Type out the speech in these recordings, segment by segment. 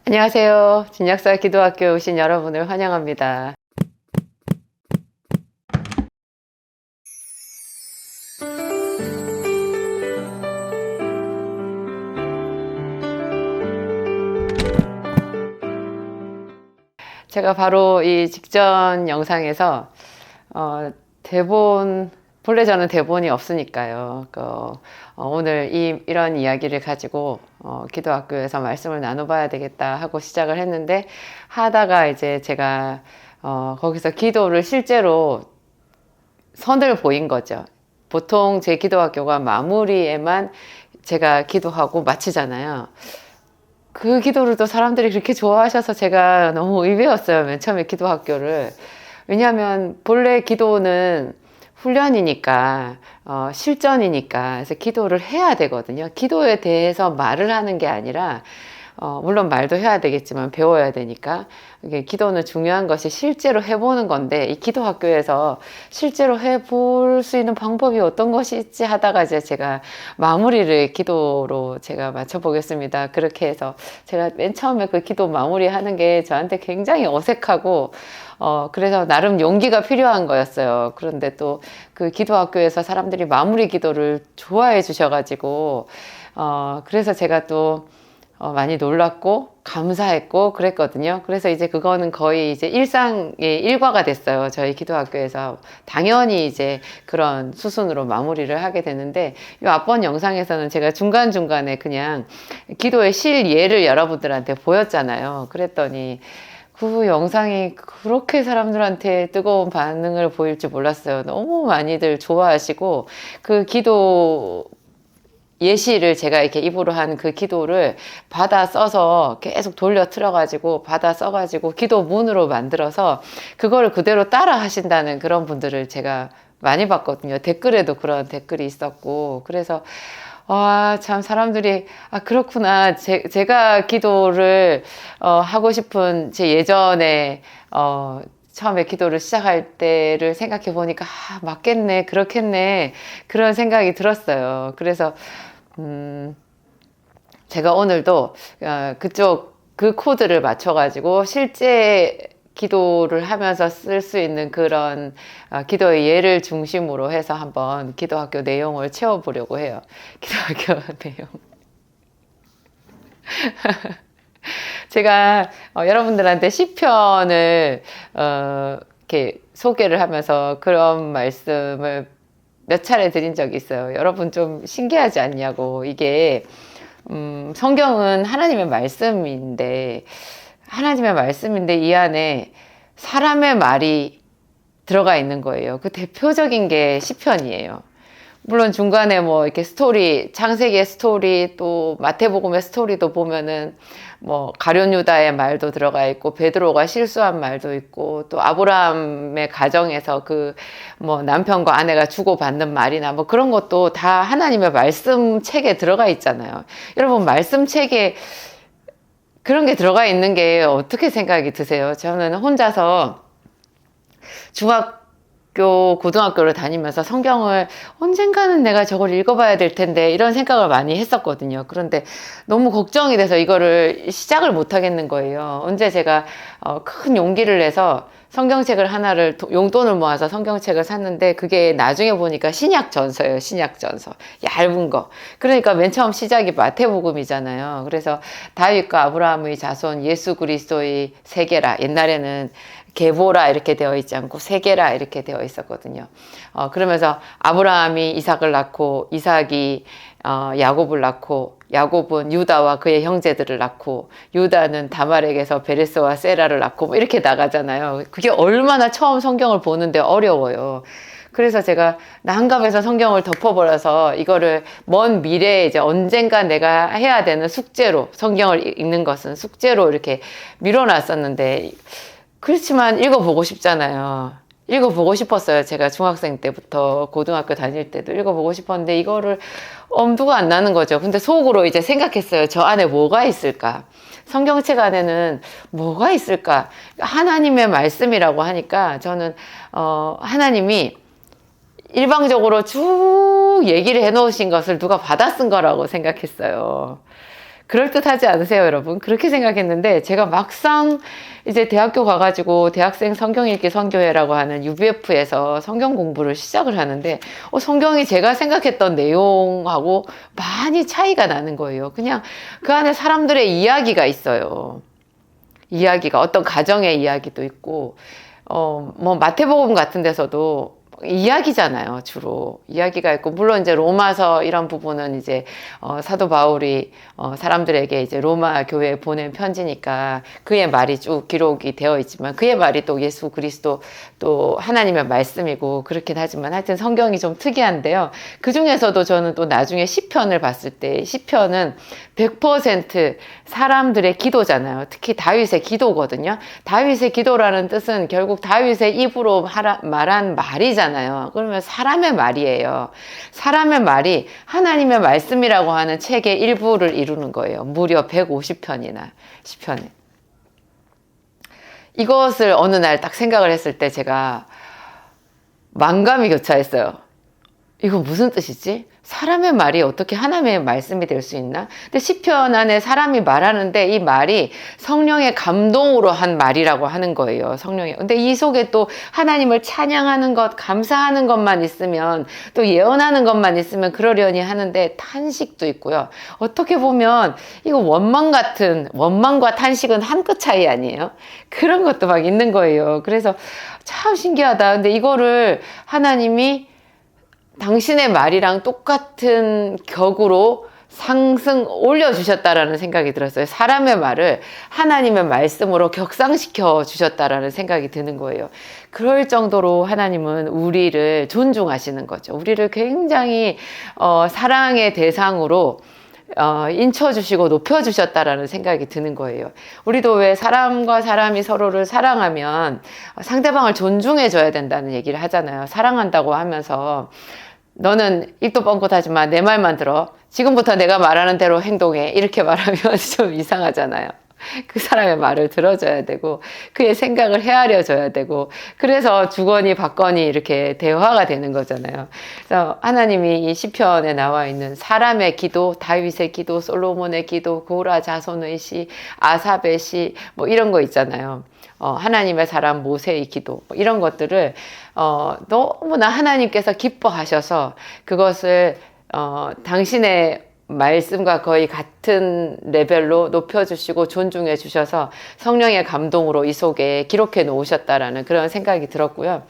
안녕하세요. 진약사 기도학교에 오신 여러분을 환영합니다. 제가 바로 이 직전 영상에서 본래 저는 대본이 없으니까요. 오늘 이런 이야기를 가지고 기도학교에서 말씀을 나눠봐야 되겠다 하고 시작을 했는데, 하다가 이제 제가 거기서 기도를 실제로 선을 보인 거죠. 보통 제 기도학교가 마무리에만 제가 기도하고 마치잖아요. 그 기도를 또 사람들이 그렇게 좋아하셔서 제가 너무 의외였어요. 맨 처음에 기도학교를. 왜냐하면 본래 기도는 훈련이니까, 실전이니까, 그래서 기도를 해야 되거든요. 기도에 대해서 말을 하는 게 아니라, 물론 말도 해야 되겠지만 배워야 되니까, 이게 기도는 중요한 것이 실제로 해보는 건데, 이 기도학교에서 실제로 해볼 수 있는 방법이 어떤 것이 있지 하다가 이제 제가 마무리를 기도로 제가 맞춰보겠습니다. 그렇게 해서 제가 맨 처음에 그 기도 마무리 하는 게 저한테 굉장히 어색하고, 그래서 나름 용기가 필요한 거였어요. 그런데 또 그 기도학교에서 사람들이 마무리 기도를 좋아해 주셔가지고, 그래서 제가 또 많이 놀랐고, 감사했고, 그랬거든요. 그래서 이제 그거는 거의 이제 일상의 일과가 됐어요. 저희 기도학교에서. 당연히 이제 그런 수순으로 마무리를 하게 되는데, 이 앞번 영상에서는 제가 중간중간에 그냥 기도의 실예를 여러분들한테 보였잖아요. 그랬더니, 그 영상이 그렇게 사람들한테 뜨거운 반응을 보일 줄 몰랐어요. 너무 많이들 좋아하시고, 그 기도 예시를 제가 이렇게 입으로 한 그 기도를 받아 써서 계속 돌려 틀어가지고 받아 써가지고 기도문으로 만들어서 그거를 그대로 따라 하신다는 그런 분들을 제가 많이 봤거든요. 댓글에도 그런 댓글이 있었고. 그래서 참 사람들이 그렇구나. 제가 기도를 하고 싶은 제 예전에 처음에 기도를 시작할 때를 생각해 보니까 맞겠네, 그렇겠네, 그런 생각이 들었어요. 그래서 제가 오늘도 그 코드를 맞춰가지고 실제 기도를 하면서 쓸 수 있는 그런 기도의 예를 중심으로 해서 한번 기도학교 내용을 채워보려고 해요. 기도학교 내용. 제가 여러분들한테 시편을 이렇게 소개를 하면서 그런 말씀을 몇 차례 드린 적이 있어요. 여러분 좀 신기하지 않냐고. 이게 성경은 하나님의 말씀인데 이 안에 사람의 말이 들어가 있는 거예요. 그 대표적인 게 시편이에요. 물론 중간에 뭐 이렇게 스토리, 창세기의 스토리, 또 마태복음의 스토리도 보면은 뭐 가룟 유다의 말도 들어가 있고, 베드로가 실수한 말도 있고, 또 아브라함의 가정에서 그 뭐 남편과 아내가 주고받는 말이나 뭐 그런 것도 다 하나님의 말씀 책에 들어가 있잖아요. 여러분, 말씀 책에 그런 게 들어가 있는 게 어떻게 생각이 드세요? 저는 혼자서 고등학교를 다니면서 성경을 언젠가는 내가 저걸 읽어봐야 될 텐데 이런 생각을 많이 했었거든요. 그런데 너무 걱정이 돼서 이거를 시작을 못 하겠는 거예요. 언제 제가 큰 용기를 내서 성경책을 하나를 용돈을 모아서 성경책을 샀는데, 그게 나중에 보니까 신약전서예요. 신약전서. 얇은 거. 그러니까 맨 처음 시작이 마태복음이잖아요. 그래서 다윗과 아브라함의 자손 예수 그리스도의 세계라. 옛날에는 게보라 이렇게 되어 있지 않고 세계라 이렇게 되어 있었거든요. 그러면서 아브라함이 이삭을 낳고, 이삭이 야곱을 낳고, 야곱은 유다와 그의 형제들을 낳고, 유다는 다말에게서 베레스와 세라를 낳고, 뭐 이렇게 나가잖아요. 그게 얼마나 처음 성경을 보는데 어려워요. 그래서 제가 난감해서 성경을 덮어버려서 이거를 먼 미래에 이제 언젠가 내가 해야 되는 숙제로, 성경을 읽는 것은 숙제로 이렇게 밀어놨었는데, 그렇지만 읽어보고 싶잖아요. 읽어보고 싶었어요. 제가 중학생 때부터 고등학교 다닐 때도 읽어보고 싶었는데 이거를 엄두가 안 나는 거죠. 근데 속으로 이제 생각했어요. 저 안에 뭐가 있을까? 성경책 안에는 뭐가 있을까? 하나님의 말씀이라고 하니까 저는 하나님이 일방적으로 쭉 얘기를 해놓으신 것을 누가 받아 쓴 거라고 생각했어요. 그럴듯하지 않으세요, 여러분? 그렇게 생각했는데 제가 막상 이제 대학교 가가지고 대학생 성경 읽기 선교회라고 하는 UBF에서 성경 공부를 시작을 하는데 성경이 제가 생각했던 내용하고 많이 차이가 나는 거예요. 그냥 그 안에 사람들의 이야기가 있어요. 이야기가 어떤 가정의 이야기도 있고 뭐 마태복음 같은 데서도 이야기잖아요. 주로 이야기가 있고, 물론 이제 로마서 이런 부분은 이제 사도 바울이 사람들에게 이제 로마 교회에 보낸 편지니까 그의 말이 쭉 기록이 되어 있지만, 그의 말이 또 예수 그리스도 또 하나님의 말씀이고 그렇긴 하지만, 하여튼 성경이 좀 특이한데요. 그 중에서도 저는 또 나중에 시편을 봤을 때, 시편은 100% 사람들의 기도잖아요. 특히 다윗의 기도거든요. 다윗의 기도라는 뜻은 결국 다윗의 입으로 말한 말이잖아요. 그러면 사람의 말이에요. 사람의 말이 하나님의 말씀이라고 하는 책의 일부를 이루는 거예요. 무려 150편이나 시편에. 이것을 어느 날 딱 생각을 했을 때 제가 만감이 교차했어요. 이거 무슨 뜻이지? 사람의 말이 어떻게 하나님의 말씀이 될 수 있나? 근데 시편 안에 사람이 말하는데 이 말이 성령의 감동으로 한 말이라고 하는 거예요. 성령의. 근데 이 속에 또 하나님을 찬양하는 것, 감사하는 것만 있으면, 또 예언하는 것만 있으면 그러려니 하는데 탄식도 있고요. 어떻게 보면 이거 원망과 탄식은 한 끗 차이 아니에요? 그런 것도 막 있는 거예요. 그래서 참 신기하다. 근데 이거를 하나님이 당신의 말이랑 똑같은 격으로 올려주셨다라는 생각이 들었어요. 사람의 말을 하나님의 말씀으로 격상시켜 주셨다라는 생각이 드는 거예요. 그럴 정도로 하나님은 우리를 존중하시는 거죠. 우리를 굉장히 사랑의 대상으로 인쳐주시고 높여주셨다라는 생각이 드는 거예요. 우리도 왜 사람과 사람이 서로를 사랑하면 상대방을 존중해줘야 된다는 얘기를 하잖아요. 사랑한다고 하면서 너는 입도 뻥긋하지만 내 말만 들어. 지금부터 내가 말하는 대로 행동해. 이렇게 말하면 좀 이상하잖아요. 그 사람의 말을 들어줘야 되고, 그의 생각을 헤아려줘야 되고, 그래서 주거니 받거니 이렇게 대화가 되는 거잖아요. 그래서 하나님이 이 시편에 나와 있는 사람의 기도, 다윗의 기도, 솔로몬의 기도, 고라 자손의 시, 아삽의 시, 뭐 이런 거 있잖아요. 하나님의 사람 모세의 기도, 뭐 이런 것들을 너무나 하나님께서 기뻐하셔서 그것을 당신의 말씀과 거의 같은 레벨로 높여주시고 존중해 주셔서 성령의 감동으로 이 속에 기록해 놓으셨다라는 그런 생각이 들었고요.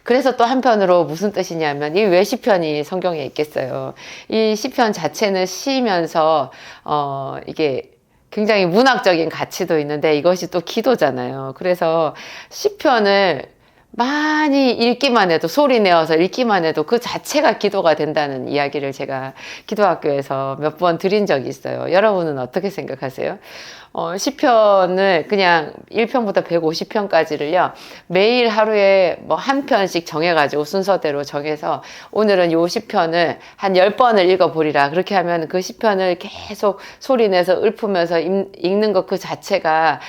그래서 또 한편으로 무슨 뜻이냐면, 이 왜 시편이 성경에 있겠어요. 이 시편 자체는 시면서 이게 굉장히 문학적인 가치도 있는데 이것이 또 기도잖아요. 그래서 시편을 많이 읽기만 해도, 소리 내어서 읽기만 해도 그 자체가 기도가 된다는 이야기를 제가 기도학교에서 몇 번 드린 적이 있어요. 여러분은 어떻게 생각하세요? 시편을 그냥 1편부터 150편까지를요, 매일 하루에 뭐 한 편씩 정해가지고 순서대로 정해서 오늘은 요 시편을 한 10번을 읽어보리라. 그렇게 하면 그 시편을 계속 소리내서 읊으면서 읽는 것 그 자체가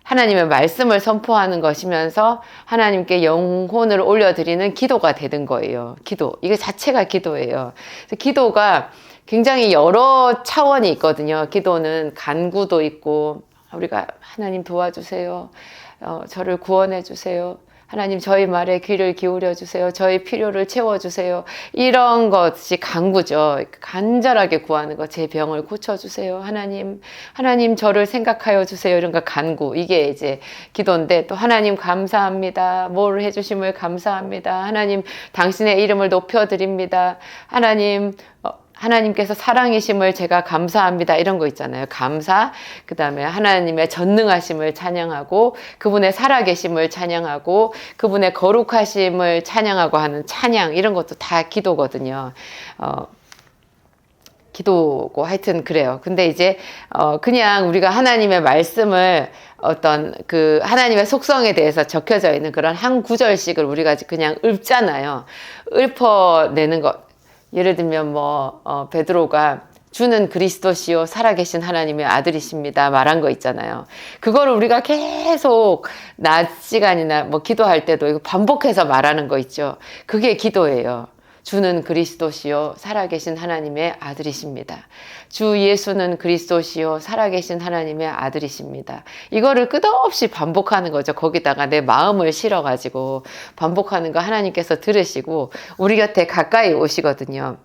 하나님의 말씀을 선포하는 것이면서 하나님께 영혼을 올려드리는 기도가 되는 거예요. 기도. 이게 자체가 기도예요. 기도가 굉장히 여러 차원이 있거든요. 기도는 간구도 있고, 우리가 하나님 도와주세요. 저를 구원해 주세요. 하나님 저희 말에 귀를 기울여 주세요. 저희 필요를 채워주세요. 이런 것이 간구죠. 간절하게 구하는 것. 제 병을 고쳐주세요. 하나님 저를 생각하여 주세요. 이런 거 간구. 이게 이제 기도인데, 또 하나님 감사합니다. 뭘 해주심을 감사합니다. 하나님 당신의 이름을 높여드립니다. 하나님께서 사랑이심을 제가 감사합니다. 이런 거 있잖아요. 감사, 그 다음에 하나님의 전능하심을 찬양하고, 그분의 살아계심을 찬양하고, 그분의 거룩하심을 찬양하고 하는 찬양, 이런 것도 다 기도거든요. 기도고 하여튼 그래요. 근데 이제 그냥 우리가 하나님의 말씀을 어떤 하나님의 속성에 대해서 적혀져 있는 그런 한 구절씩을 우리가 그냥 읊잖아요. 읊어내는 것. 예를 들면 베드로가 주는 그리스도시요 살아계신 하나님의 아들이십니다 말한 거 있잖아요. 그거를 우리가 계속 낮 시간이나 기도할 때도 이거 반복해서 말하는 거 있죠. 그게 기도예요. 주는 그리스도시요 살아계신 하나님의 아들이십니다. 주 예수는 그리스도시요 살아계신 하나님의 아들이십니다. 이거를 끝없이 반복하는 거죠. 거기다가 내 마음을 실어가지고 반복하는 거 하나님께서 들으시고 우리 곁에 가까이 오시거든요.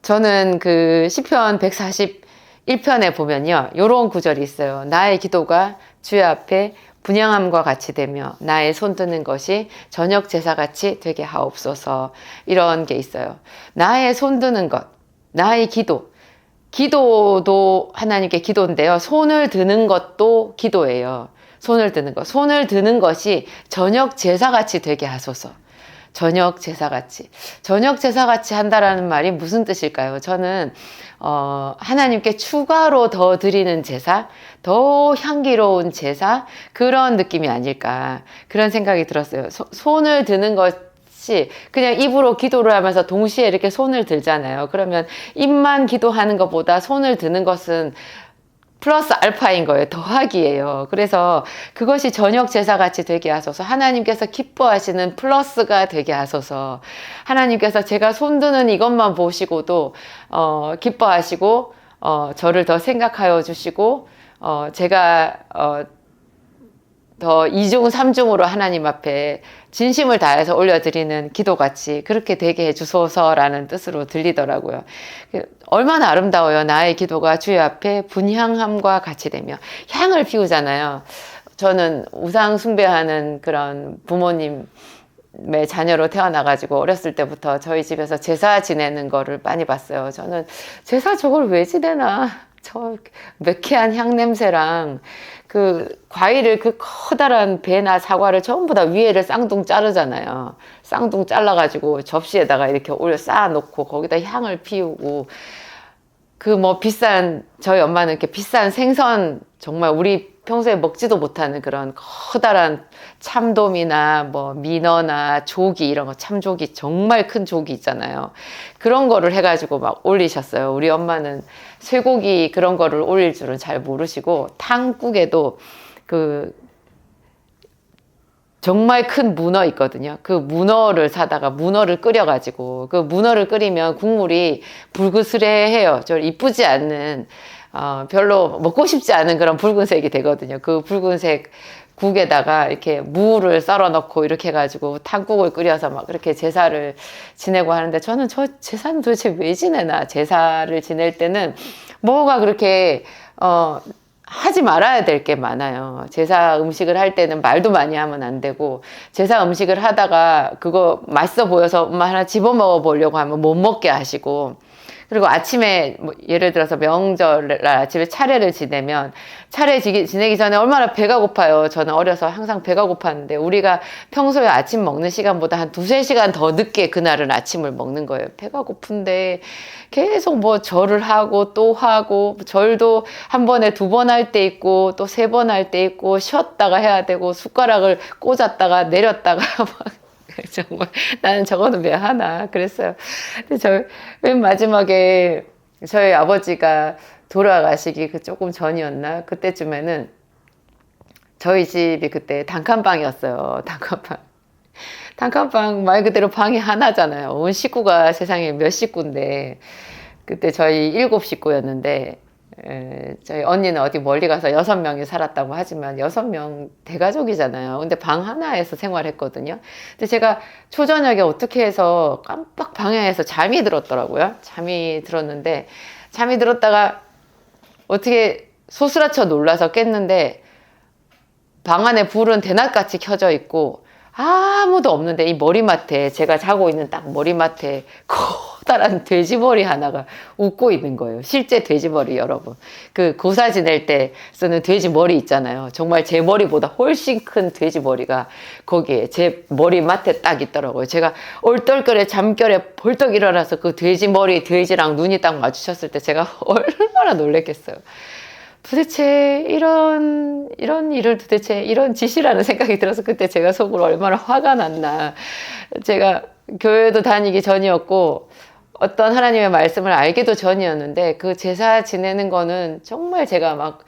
저는 그 시편 141편에 보면요, 요런 구절이 있어요. 나의 기도가 주의 앞에 분향함과 같이 되며 나의 손드는 것이 저녁 제사같이 되게 하옵소서. 이런 게 있어요. 나의 손드는 것, 나의 기도도 하나님께 기도인데요. 손을 드는 것도 기도예요. 손을 드는 것, 손을 드는 것이 저녁 제사같이 되게 하소서. 저녁 제사같이 한다라는 말이 무슨 뜻일까요? 저는 하나님께 추가로 더 드리는 제사, 더 향기로운 제사, 그런 느낌이 아닐까, 그런 생각이 들었어요. 손을 드는 것이 그냥 입으로 기도를 하면서 동시에 이렇게 손을 들잖아요. 그러면 입만 기도하는 것보다 손을 드는 것은 플러스 알파인 거예요. 더하기예요. 그래서 그것이 저녁 제사같이 되게 하소서. 하나님께서 기뻐하시는 플러스가 되게 하소서. 하나님께서 제가 손드는 이것만 보시고도 기뻐하시고 저를 더 생각하여 주시고 제가 더 이중삼중으로 하나님 앞에 진심을 다해서 올려드리는 기도같이 그렇게 되게 해주소서라는 뜻으로 들리더라고요. 얼마나 아름다워요. 나의 기도가 주의 앞에 분향함과 같이 되며. 향을 피우잖아요. 저는 우상 숭배하는 그런 부모님의 자녀로 태어나가지고 어렸을 때부터 저희 집에서 제사 지내는 거를 많이 봤어요. 저는 제사 저걸 왜 지내나, 저 매캐한 향 냄새랑 그 과일을, 그 커다란 배나 사과를 전부 다 위에를 쌍둥 자르잖아요. 쌍둥 잘라가지고 접시에다가 이렇게 올려 쌓아놓고 거기다 향을 피우고, 그 뭐 비싼, 저희 엄마는 이렇게 비싼 생선, 정말 우리 평소에 먹지도 못하는 그런 커다란 참돔이나 뭐 민어나 조기, 이런 거, 참조기, 정말 큰 조기 있잖아요. 그런 거를 해가지고 막 올리셨어요. 우리 엄마는 쇠고기 그런 거를 올릴 줄은 잘 모르시고, 탕국에도 그 정말 큰 문어 있거든요. 그 문어를 사다가 문어를 끓여가지고, 그 문어를 끓이면 국물이 불그스레해요. 저 이쁘지 않는, 별로 먹고 싶지 않은 그런 붉은색이 되거든요. 그 붉은색 국에다가 이렇게 무를 썰어 넣고 이렇게 해가지고 탕국을 끓여서 막 그렇게 제사를 지내고 하는데, 저는 저 제사는 도대체 왜 지내나. 제사를 지낼 때는 뭐가 그렇게 하지 말아야 될 게 많아요. 제사 음식을 할 때는 말도 많이 하면 안 되고, 제사 음식을 하다가 그거 맛있어 보여서 엄마 하나 집어먹어 보려고 하면 못 먹게 하시고, 그리고 아침에 뭐 예를 들어서 명절 아침에 차례를 지내면, 차례 지내기 전에 얼마나 배가 고파요. 저는 어려서 항상 배가 고팠는데, 우리가 평소에 아침 먹는 시간보다 한 2-3시간 더 늦게 그날은 아침을 먹는 거예요. 배가 고픈데 계속 뭐 절을 하고 또 하고, 절도 한 번에 2번 할 때 있고 또 3번 할 때 있고, 쉬었다가 해야 되고, 숟가락을 꽂았다가 내렸다가 막 정말 나는 저거는 왜 하나 그랬어요. 근데 맨 마지막에 저희 아버지가 돌아가시기 그 조금 전이었나, 그때쯤에는 저희 집이 그때 단칸방이었어요. 단칸방 말 그대로 방이 하나잖아요. 온 식구가 세상에 몇 식구인데, 그때 저희 7식구였는데 저희 언니는 어디 멀리 가서 6명이 살았다고 하지만 6명 대가족이잖아요. 근데 방 하나에서 생활했거든요. 근데 제가 초저녁에 어떻게 해서 깜빡 방에서 잠이 들었더라고요. 잠이 들었다가 어떻게 소스라쳐 놀라서 깼는데, 방 안에 불은 대낮같이 켜져 있고 아무도 없는데, 이 머리맡에, 제가 자고 있는 딱 머리맡에 커다란 돼지머리 하나가 웃고 있는 거예요. 실제 돼지머리, 여러분. 그 고사 지낼 때 쓰는 돼지머리 있잖아요. 정말 제 머리보다 훨씬 큰 돼지머리가 거기에 제 머리맡에 딱 있더라고요. 제가 얼떨결에 잠결에 벌떡 일어나서 그 돼지랑 눈이 딱 마주쳤을 때 제가 얼마나 놀랬겠어요. 도대체 이런 일을 도대체 이런 짓이라는 생각이 들어서 그때 제가 속으로 얼마나 화가 났나. 제가 교회도 다니기 전이었고 어떤 하나님의 말씀을 알기도 전이었는데, 그 제사 지내는 거는 정말 제가 막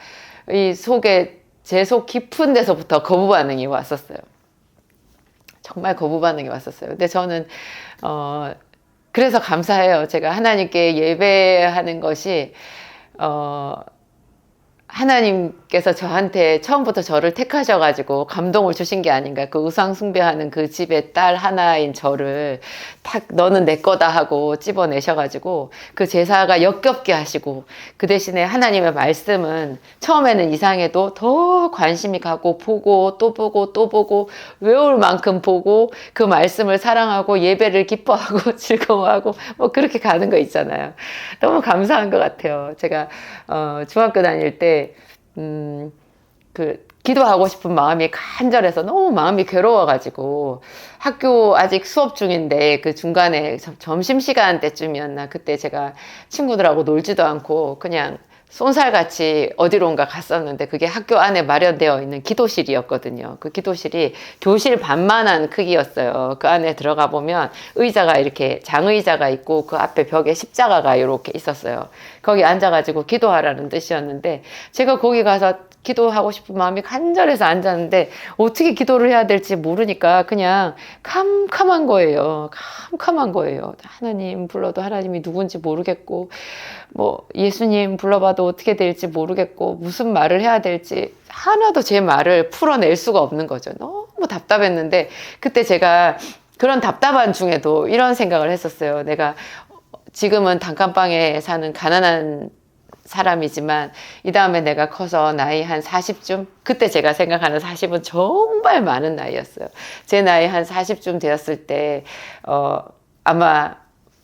이 속에, 제 속 깊은 데서부터 거부 반응이 왔었어요. 정말 거부 반응이 왔었어요. 근데 저는 그래서 감사해요. 제가 하나님께 예배하는 것이 하나님께서 저한테 처음부터 저를 택하셔가지고 감동을 주신 게 아닌가. 그 우상 숭배하는 그 집의 딸 하나인 저를 탁 너는 내 거다 하고 집어내셔가지고 그 제사가 역겹게 하시고, 그 대신에 하나님의 말씀은 처음에는 이상해도 더 관심이 가고 보고 또 보고 또 보고 외울 만큼 보고 그 말씀을 사랑하고 예배를 기뻐하고 즐거워하고 뭐 그렇게 가는 거 있잖아요. 너무 감사한 것 같아요. 제가 중학교 다닐 때 기도하고 싶은 마음이 간절해서 너무 마음이 괴로워가지고 학교 아직 수업 중인데 그 중간에 점심시간 때쯤이었나, 그때 제가 친구들하고 놀지도 않고 그냥 쏜살같이 어디론가 갔었는데, 그게 학교 안에 마련되어 있는 기도실이었거든요. 그 기도실이 교실 반만한 크기였어요. 그 안에 들어가 보면 의자가 이렇게 장의자가 있고 그 앞에 벽에 십자가가 이렇게 있었어요. 거기 앉아가지고 기도하라는 뜻이었는데, 제가 거기 가서 기도하고 싶은 마음이 간절해서 앉았는데 어떻게 기도를 해야 될지 모르니까 그냥 캄캄한 거예요. 캄캄한 거예요. 하나님 불러도 하나님이 누군지 모르겠고, 뭐 예수님 불러봐도 어떻게 될지 모르겠고, 무슨 말을 해야 될지 하나도 제 말을 풀어낼 수가 없는 거죠. 너무 답답했는데, 그때 제가 그런 답답한 중에도 이런 생각을 했었어요. 내가 지금은 단칸방에 사는 가난한 사람이지만 이 다음에 내가 커서 나이 한 40쯤, 그때 제가 생각하는 40은 정말 많은 나이였어요. 제 나이 한 40쯤 되었을 때 아마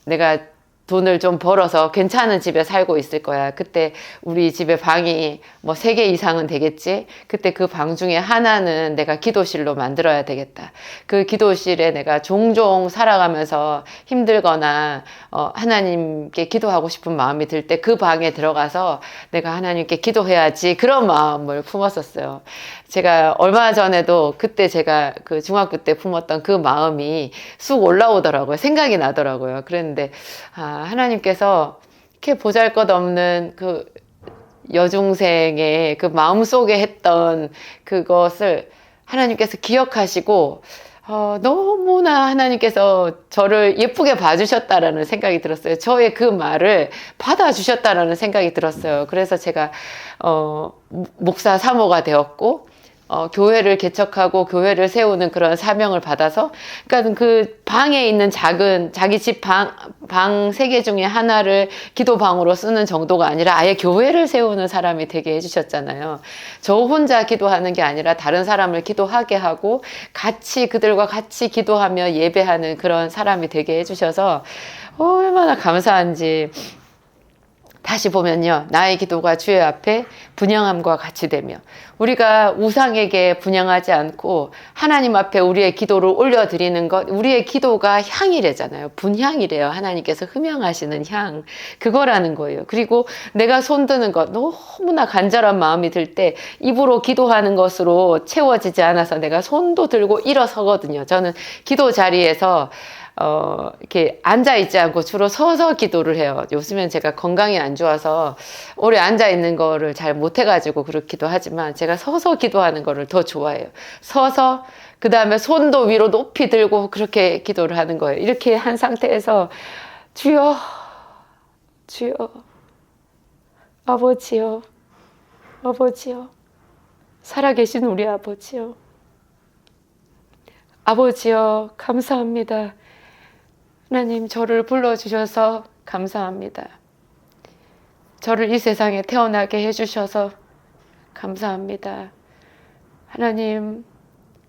내가 돈을 좀 벌어서 괜찮은 집에 살고 있을 거야. 그때 우리 집에 방이 뭐 3개 이상은 되겠지. 그때 그 방 중에 하나는 내가 기도실로 만들어야 되겠다. 그 기도실에 내가 종종 살아가면서 힘들거나 하나님께 기도하고 싶은 마음이 들 때 그 방에 들어가서 내가 하나님께 기도해야지, 그런 마음을 품었었어요. 제가 얼마 전에도 그때 제가 그 중학교 때 품었던 그 마음이 쑥 올라오더라고요. 생각이 나더라고요. 그랬는데 하나님께서 이렇게 보잘것없는 그 여중생의 그 마음속에 했던 그것을 하나님께서 기억하시고 너무나 하나님께서 저를 예쁘게 봐주셨다라는 생각이 들었어요. 저의 그 말을 받아주셨다라는 생각이 들었어요. 그래서 제가 목사 사모가 되었고, 교회를 개척하고 교회를 세우는 그런 사명을 받아서, 그러니까 그 방에 있는 작은 자기 집 방 3개 중에 하나를 기도방으로 쓰는 정도가 아니라 아예 교회를 세우는 사람이 되게 해주셨잖아요. 저 혼자 기도하는 게 아니라 다른 사람을 기도하게 하고 같이 그들과 같이 기도하며 예배하는 그런 사람이 되게 해주셔서 얼마나 감사한지. 다시 보면요, 나의 기도가 주의 앞에 분향함과 같이 되며, 우리가 우상에게 분향하지 않고 하나님 앞에 우리의 기도를 올려드리는 것, 우리의 기도가 향이래잖아요. 분향이래요. 하나님께서 흠향하시는 향, 그거라는 거예요. 그리고 내가 손드는 것, 너무나 간절한 마음이 들 때 입으로 기도하는 것으로 채워지지 않아서 내가 손도 들고 일어서거든요. 저는 기도 자리에서 이렇게 앉아있지 않고 주로 서서 기도를 해요. 요즘엔 제가 건강이 안 좋아서 오래 앉아있는 거를 잘 못해가지고 그렇기도 하지만 제가 서서 기도하는 거를 더 좋아해요. 서서, 그 다음에 손도 위로 높이 들고 그렇게 기도를 하는 거예요. 이렇게 한 상태에서 주여, 주여, 아버지여, 아버지여, 살아계신 우리 아버지여, 아버지여, 감사합니다. 하나님, 저를 불러주셔서 감사합니다. 저를 이 세상에 태어나게 해주셔서 감사합니다. 하나님,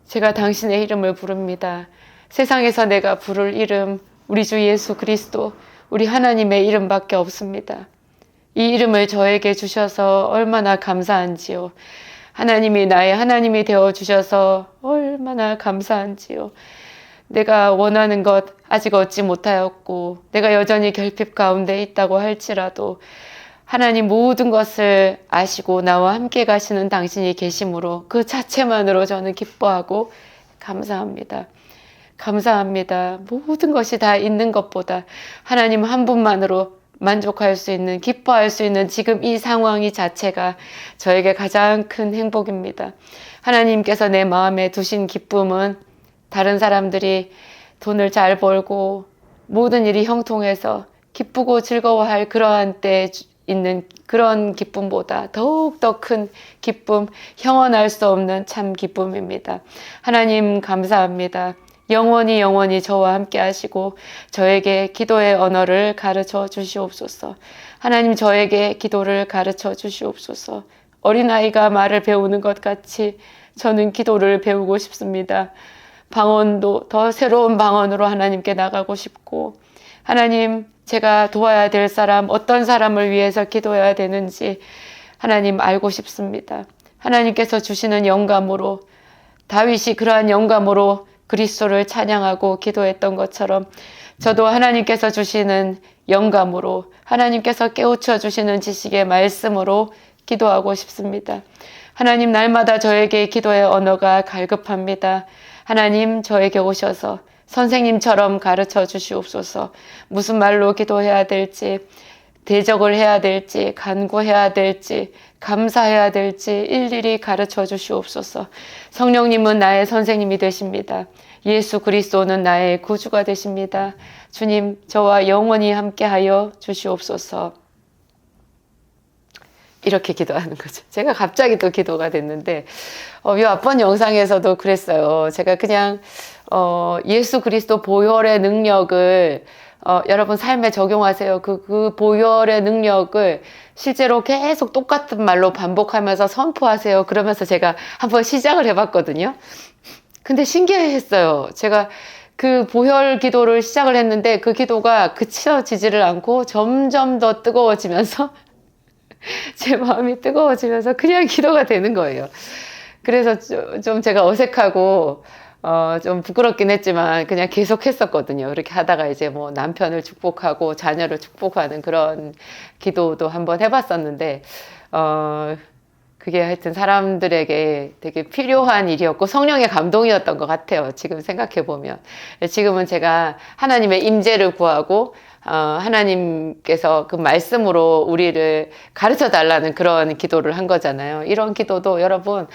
제가 당신의 이름을 부릅니다. 세상에서 내가 부를 이름, 우리 주 예수 그리스도, 우리 하나님의 이름밖에 없습니다. 이 이름을 저에게 주셔서 얼마나 감사한지요. 하나님이 나의 하나님이 되어주셔서 얼마나 감사한지요. 내가 원하는 것 아직 얻지 못하였고, 내가 여전히 결핍 가운데 있다고 할지라도 하나님 모든 것을 아시고 나와 함께 가시는 당신이 계심으로 그 자체만으로 저는 기뻐하고 감사합니다. 감사합니다. 모든 것이 다 있는 것보다 하나님 한 분만으로 만족할 수 있는, 기뻐할 수 있는 지금 이 상황이 자체가 저에게 가장 큰 행복입니다. 하나님께서 내 마음에 두신 기쁨은 다른 사람들이 돈을 잘 벌고 모든 일이 형통해서 기쁘고 즐거워할 그러한 때에 있는 그런 기쁨보다 더욱더 큰 기쁨, 형언할 수 없는 참 기쁨입니다. 하나님 감사합니다. 영원히 영원히 저와 함께 하시고 저에게 기도의 언어를 가르쳐 주시옵소서. 하나님 저에게 기도를 가르쳐 주시옵소서. 어린아이가 말을 배우는 것 같이 저는 기도를 배우고 싶습니다. 방언도 더 새로운 방언으로 하나님께 나가고 싶고, 하나님 제가 도와야 될 사람, 어떤 사람을 위해서 기도해야 되는지 하나님 알고 싶습니다. 하나님께서 주시는 영감으로, 다윗이 그러한 영감으로 그리스도를 찬양하고 기도했던 것처럼 저도 하나님께서 주시는 영감으로, 하나님께서 깨우쳐 주시는 지식의 말씀으로 기도하고 싶습니다. 하나님 날마다 저에게 기도의 언어가 갈급합니다. 하나님 저에게 오셔서 선생님처럼 가르쳐 주시옵소서. 무슨 말로 기도해야 될지, 대적을 해야 될지, 간구해야 될지, 감사해야 될지 일일이 가르쳐 주시옵소서. 성령님은 나의 선생님이 되십니다. 예수 그리스도는 나의 구주가 되십니다. 주님, 저와 영원히 함께하여 주시옵소서. 이렇게 기도하는 거죠. 제가 갑자기 또 기도가 됐는데, 몇 번 영상에서도 그랬어요. 제가 그냥 예수 그리스도 보혈의 능력을 여러분 삶에 적용하세요. 그 보혈의 능력을 실제로 계속 똑같은 말로 반복하면서 선포하세요. 그러면서 제가 한번 시작을 해봤거든요. 근데 신기했어요. 제가 그 보혈 기도를 시작을 했는데 그 기도가 그쳐지지를 않고 점점 더 뜨거워지면서 제 마음이 뜨거워지면서 그냥 기도가 되는 거예요. 그래서 좀 제가 어색하고 좀 부끄럽긴 했지만 그냥 계속 했었거든요. 그렇게 하다가 이제 뭐 남편을 축복하고 자녀를 축복하는 그런 기도도 한번 해봤었는데 그게 하여튼 사람들에게 되게 필요한 일이었고 성령의 감동이었던 것 같아요. 지금 생각해보면. 지금은 제가 하나님의 임재를 구하고 하나님께서 그 말씀으로 우리를 가르쳐 달라는 그런 기도를 한 거잖아요. 이런 기도도 여러분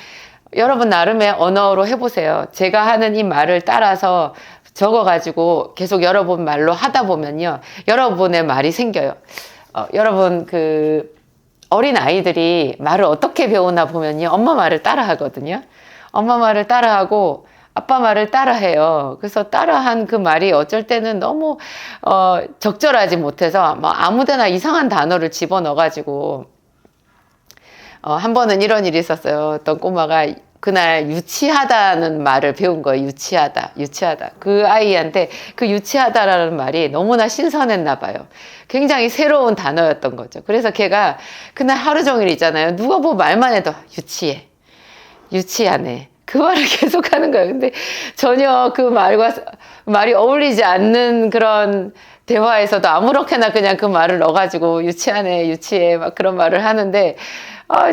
나름의 언어로 해보세요. 제가 하는 이 말을 따라서 적어가지고 계속 여러분 말로 하다 보면요. 여러분의 말이 생겨요. 여러분 어린 아이들이 말을 어떻게 배우나 보면요. 엄마 말을 따라 하거든요. 엄마 말을 따라 하고 아빠 말을 따라해요. 그래서 따라한 그 말이 어쩔 때는 너무 적절하지 못해서 뭐 아무데나 이상한 단어를 집어넣어가지고 한 번은 이런 일이 있었어요. 어떤 꼬마가 그날 유치하다는 말을 배운 거예요. 유치하다. 그 아이한테 그 유치하다라는 말이 너무나 신선했나 봐요. 굉장히 새로운 단어였던 거죠. 그래서 걔가 그날 하루 종일 있잖아요. 누가 뭐 말만 해도 유치하네. 그 말을 계속 하는 거예요. 근데 전혀 그 말이 어울리지 않는 그런 대화에서도 아무렇게나 그냥 그 말을 넣어가지고 유치하네, 유치해, 막 그런 말을 하는데,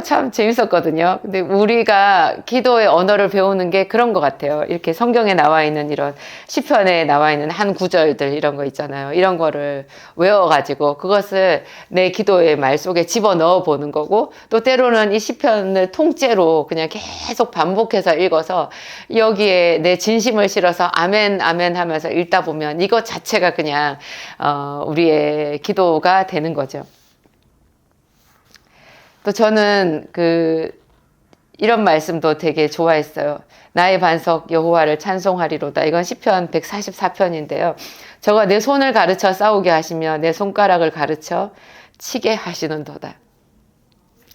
참 재밌었거든요. 근데 우리가 기도의 언어를 배우는 게 그런 것 같아요. 이렇게 성경에 나와 있는 이런 시편에 나와 있는 한 구절들 이런 거 있잖아요. 이런 거를 외워가지고 그것을 내 기도의 말 속에 집어넣어 보는 거고, 또 때로는 이 시편을 통째로 그냥 계속 반복해서 읽어서 여기에 내 진심을 실어서 아멘, 아멘 하면서 읽다 보면 이것 자체가 그냥 우리의 기도가 되는 거죠. 또 저는 이런 말씀도 되게 좋아했어요. 나의 반석 여호와를 찬송하리로다. 이건 시편 144편인데요. 저가 내 손을 가르쳐 싸우게 하시며 내 손가락을 가르쳐 치게 하시는도다.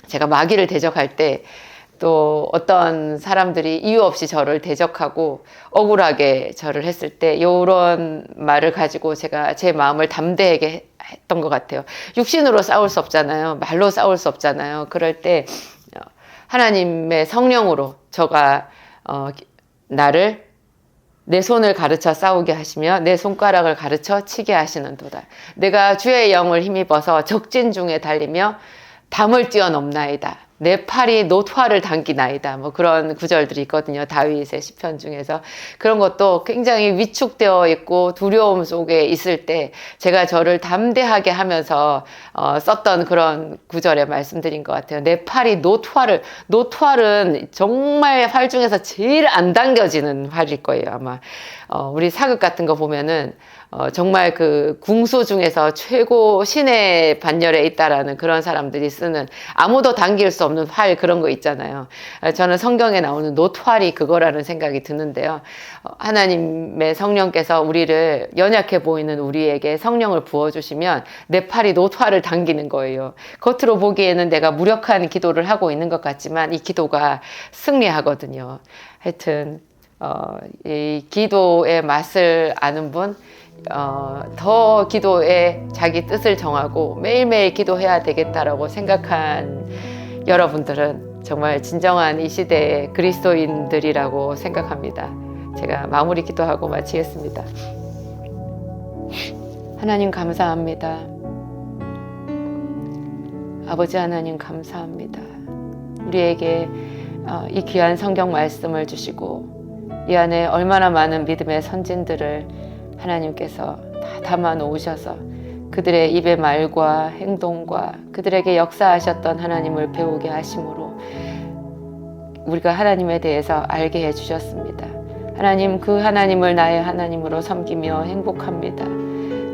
제가 마귀를 대적할 때 또 어떤 사람들이 이유 없이 저를 대적하고 억울하게 저를 했을 때 이런 말을 가지고 제가 제 마음을 담대하게 했던 것 같아요. 육신으로 싸울 수 없잖아요. 말로 싸울 수 없잖아요. 그럴 때 하나님의 성령으로 저가 나를 내 손을 가르쳐 싸우게 하시며 내 손가락을 가르쳐 치게 하시는도다. 내가 주의 영을 힘입어서 적진 중에 달리며 담을 뛰어넘나이다. 내 팔이 놋화를 당기나이다. 뭐 그런 구절들이 있거든요. 다윗의 시편 중에서. 그런 것도 굉장히 위축되어 있고 두려움 속에 있을 때 제가 저를 담대하게 하면서 썼던 그런 구절의 말씀드린 것 같아요. 내 팔이 놋활은 정말 활 중에서 제일 안 당겨지는 활일 거예요. 아마 우리 사극 같은 거 보면은 정말 그 궁수 중에서 최고 신의 반열에 있다라는 그런 사람들이 쓰는 아무도 당길 수 없는 활 그런 거 있잖아요. 저는 성경에 나오는 놋활이 그거라는 생각이 드는데요. 하나님의 성령께서 우리를 연약해 보이는 우리에게 성령을 부어주시면 내 팔이 놋활을 당기는 거예요. 겉으로 보기에는 내가 무력한 기도를 하고 있는 것 같지만 이 기도가 승리하거든요. 하여튼 이 기도의 맛을 아는 분, 더 기도에 자기 뜻을 정하고 매일매일 기도해야 되겠다라고 생각한 여러분들은 정말 진정한 이 시대의 그리스도인들이라고 생각합니다. 제가 마무리 기도하고 마치겠습니다. 하나님 감사합니다. 아버지 하나님 감사합니다. 우리에게 이 귀한 성경 말씀을 주시고 이 안에 얼마나 많은 믿음의 선진들을 하나님께서 다 담아 놓으셔서 그들의 입의 말과 행동과 그들에게 역사하셨던 하나님을 배우게 하심으로 우리가 하나님에 대해서 알게 해주셨습니다. 하나님, 그 하나님을 나의 하나님으로 섬기며 행복합니다.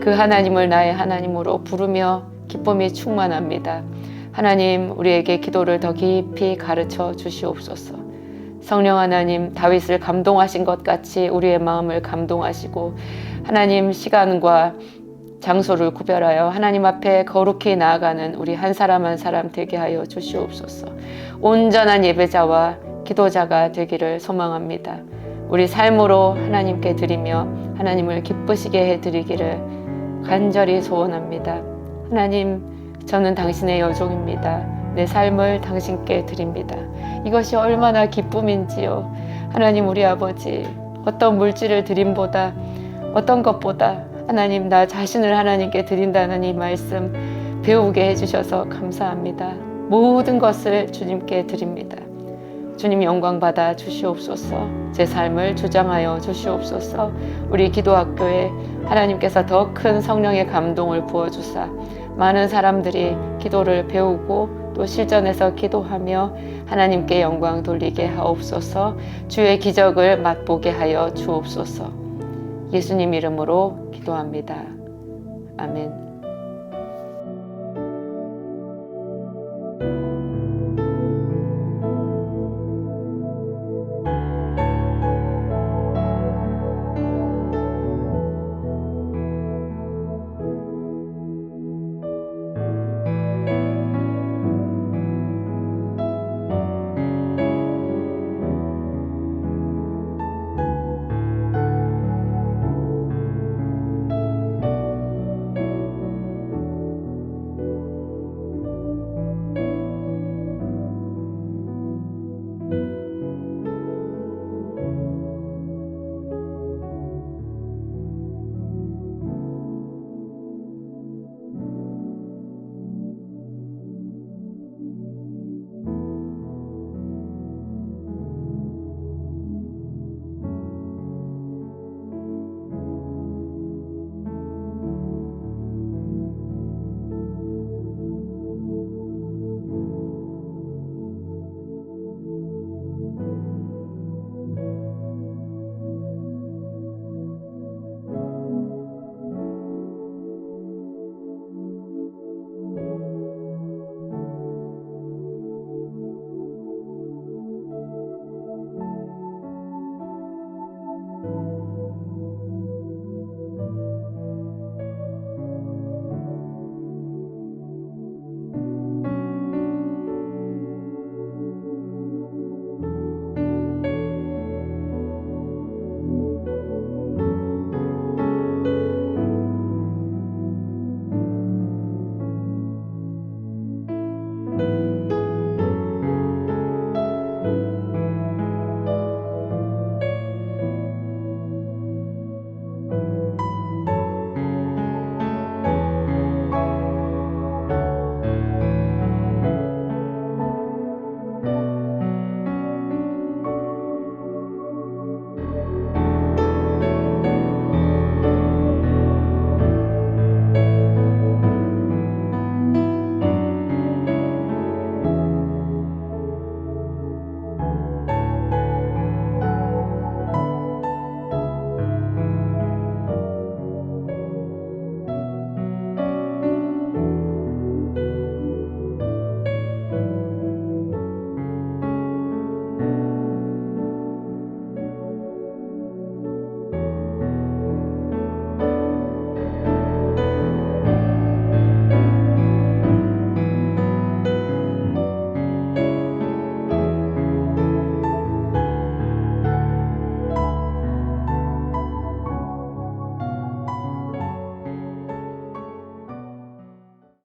그 하나님을 나의 하나님으로 부르며 기쁨이 충만합니다. 하나님, 우리에게 기도를 더 깊이 가르쳐 주시옵소서. 성령 하나님, 다윗을 감동하신 것 같이 우리의 마음을 감동하시고 하나님, 시간과 장소를 구별하여 하나님 앞에 거룩히 나아가는 우리 한 사람 한 사람 되게 하여 주시옵소서. 온전한 예배자와 기도자가 되기를 소망합니다. 우리 삶으로 하나님께 드리며 하나님을 기쁘시게 해드리기를 간절히 소원합니다. 하나님, 저는 당신의 여종입니다. 내 삶을 당신께 드립니다. 이것이 얼마나 기쁨인지요. 하나님, 우리 아버지, 어떤 물질을 드림보다 어떤 것보다 하나님, 나 자신을 하나님께 드린다는 이 말씀 배우게 해주셔서 감사합니다. 모든 것을 주님께 드립니다. 주님 영광 받아 주시옵소서. 제 삶을 주장하여 주시옵소서. 우리 기도학교에 하나님께서 더 큰 성령의 감동을 부어주사 많은 사람들이 기도를 배우고 또 실전에서 기도하며 하나님께 영광 돌리게 하옵소서. 주의 기적을 맛보게 하여 주옵소서. 예수님 이름으로 기도합니다. 아멘.